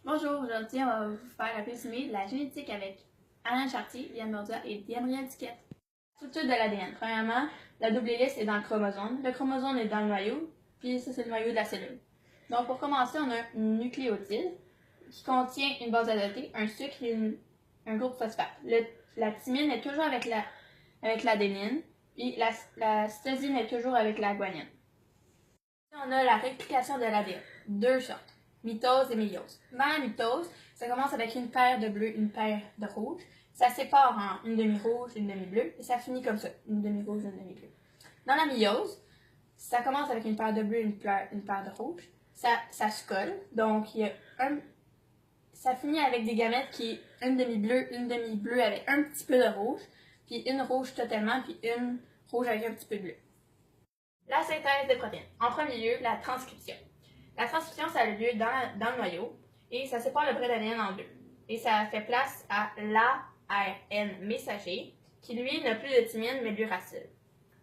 Bonjour, aujourd'hui on va vous faire un résumé de la génétique avec Alain Chartier, Yann Mordia et Gabrielle Duquette. Structure de l'ADN. Premièrement, la double hélice est dans le chromosome. Le chromosome est dans le noyau, puis ça c'est le noyau de la cellule. Donc pour commencer, on a un nucléotide qui contient une base adotée, un sucre et un groupe phosphate. La thymine est toujours avec l'adénine, puis la cytosine est toujours avec la guanine. On a la réplication de l'ADN. Deux sortes, mitose et méiose. Dans la mitose, ça commence avec une paire de bleu, une paire de rouge. Ça sépare en une demi-rouge, une demi-bleue, et ça finit comme ça, une demi-rouge, une demi-bleue. Dans la méiose, ça commence avec une paire de bleu, une paire de rouge. Ça se colle, donc ça finit avec des gamètes qui est une demi-bleue avec un petit peu de rouge, puis une rouge totalement, puis une rouge avec un petit peu de bleu. La synthèse des protéines. En premier lieu, la transcription. La transcription, ça a lieu dans le noyau et ça sépare le d'ADN en deux. Et ça fait place à l'ARN messager qui, lui, n'a plus de thymine mais de l'uracile.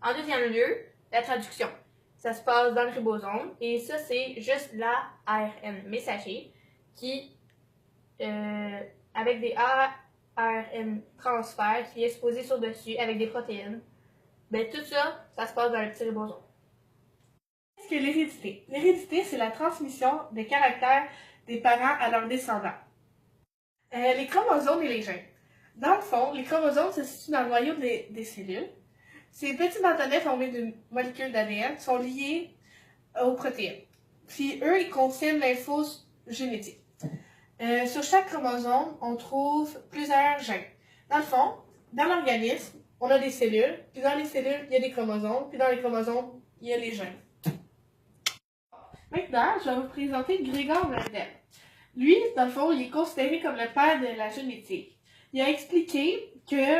En deuxième lieu, la traduction. Ça se passe dans le ribosome et ça, c'est juste l'ARN messager qui, avec des ARN transferts qui est exposé sur dessus avec des protéines, ben tout ça, ça se passe dans le petit ribosome. Qu'est-ce que l'hérédité? L'hérédité, c'est la transmission des caractères des parents à leurs descendants. Les chromosomes et les gènes. Dans le fond, les chromosomes se situent dans le noyau des cellules. Ces petits bâtonnets formés d'une molécule d'ADN sont liés aux protéines. Puis eux, ils contiennent l'info génétique. Sur chaque chromosome, on trouve plusieurs gènes. Dans le fond, dans l'organisme, on a des cellules, puis dans les cellules, il y a des chromosomes, puis dans les chromosomes, il y a les gènes. Maintenant, je vais vous présenter Gregor Mendel. Lui, dans le fond, il est considéré comme le père de la génétique. Il a expliqué que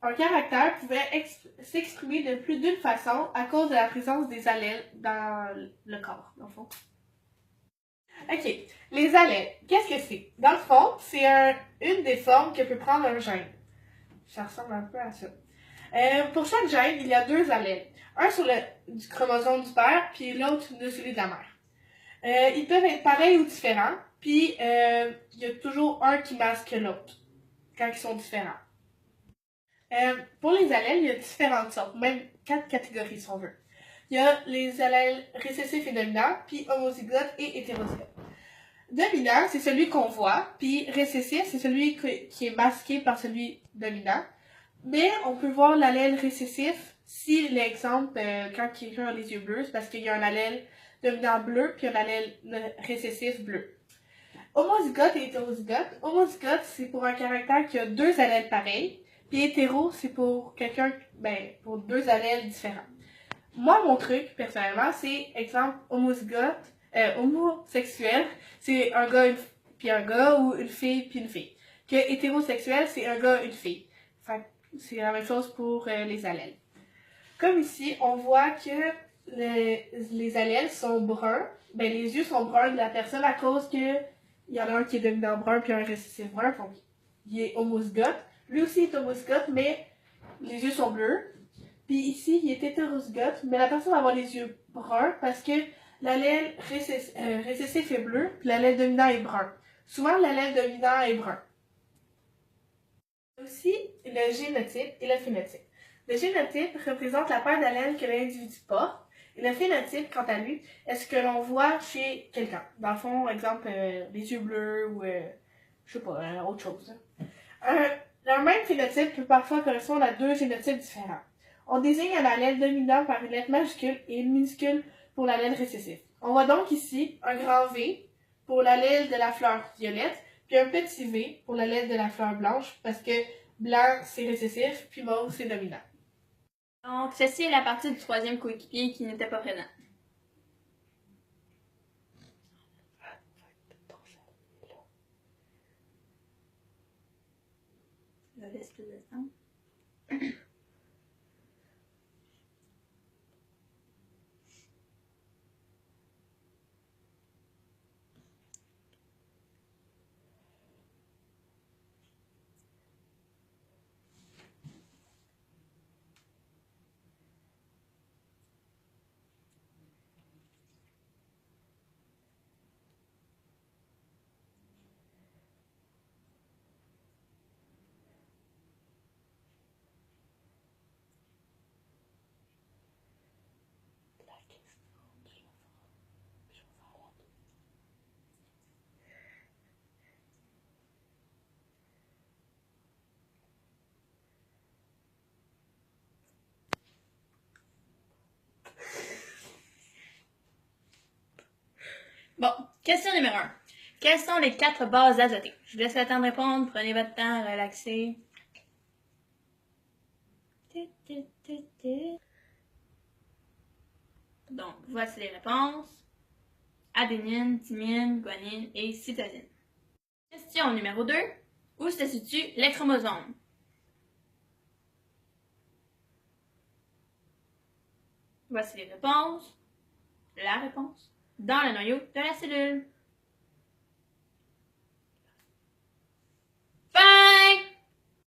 un caractère pouvait s'exprimer de plus d'une façon à cause de la présence des allèles dans le corps, dans le fond. Ok, les allèles, qu'est-ce que c'est? Dans le fond, c'est une des formes que peut prendre un gène. Ça ressemble un peu à ça. Pour chaque gène, il y a deux allèles. Un sur du chromosome du père, puis l'autre de celui de la mère. Ils peuvent être pareils ou différents, puis il y a toujours un qui masque l'autre, quand ils sont différents. Pour les allèles, il y a différentes sortes, même 4 catégories si on veut. Il y a les allèles récessifs et dominants, puis homozygotes et hétérozygotes. Dominant, c'est celui qu'on voit, puis récessif, c'est celui qui est masqué par celui dominant. Mais on peut voir l'allèle récessif si, l'exemple, quand quelqu'un a les yeux bleus, c'est parce qu'il y a un allèle dominant bleu, puis un allèle récessif bleu. Homozygote et hétérozygote. Homozygote, c'est pour un caractère qui a deux allèles pareils, puis hétéro, c'est pour quelqu'un, pour deux allèles différents. Moi, mon truc, personnellement, c'est, exemple, homozygote, homosexuel, c'est un gars, puis un gars, ou une fille, puis une fille. Que hétérosexuel, c'est un gars, une fille. Fait c'est la même chose pour les allèles. Comme ici, on voit que les allèles sont bruns. Les yeux sont bruns de la personne à cause que il y en a un qui est dominant brun puis un récessif brun. Donc, il est homozygote. Lui aussi est homozygote, mais les yeux sont bleus. Puis ici, il est hétérozygote, mais la personne va avoir les yeux bruns parce que l'allèle récessif est bleu, puis l'allèle dominant est brun. Souvent, l'allèle dominant est brun. Aussi, le génotype et le phénotype. Le génotype représente la paire d'allèles que l'individu porte, et le phénotype, quant à lui, est ce que l'on voit chez quelqu'un. Dans le fond, exemple, les yeux bleus ou, je sais pas, autre chose. Le même phénotype peut parfois correspondre à deux génotypes différents. On désigne un allèle dominant par une lettre majuscule et une minuscule pour l'allèle récessif. On voit donc ici un grand V pour l'allèle de la fleur violette, puis un petit V pour l'allèle de la fleur blanche, parce que blanc c'est récessif, puis mauve c'est dominant. Donc, ceci est la partie du troisième coéquipier qui n'était pas présent. Je laisse le descendre. Bon, question numéro 1. Quelles sont les 4 bases azotées? Je vous laisse le temps de répondre. Prenez votre temps, relaxez. Donc, voici les réponses. Adénine, thymine, guanine et cytosine. Question numéro 2. Où se situent les chromosomes? Voici les réponses. La réponse. Dans le noyau de la cellule.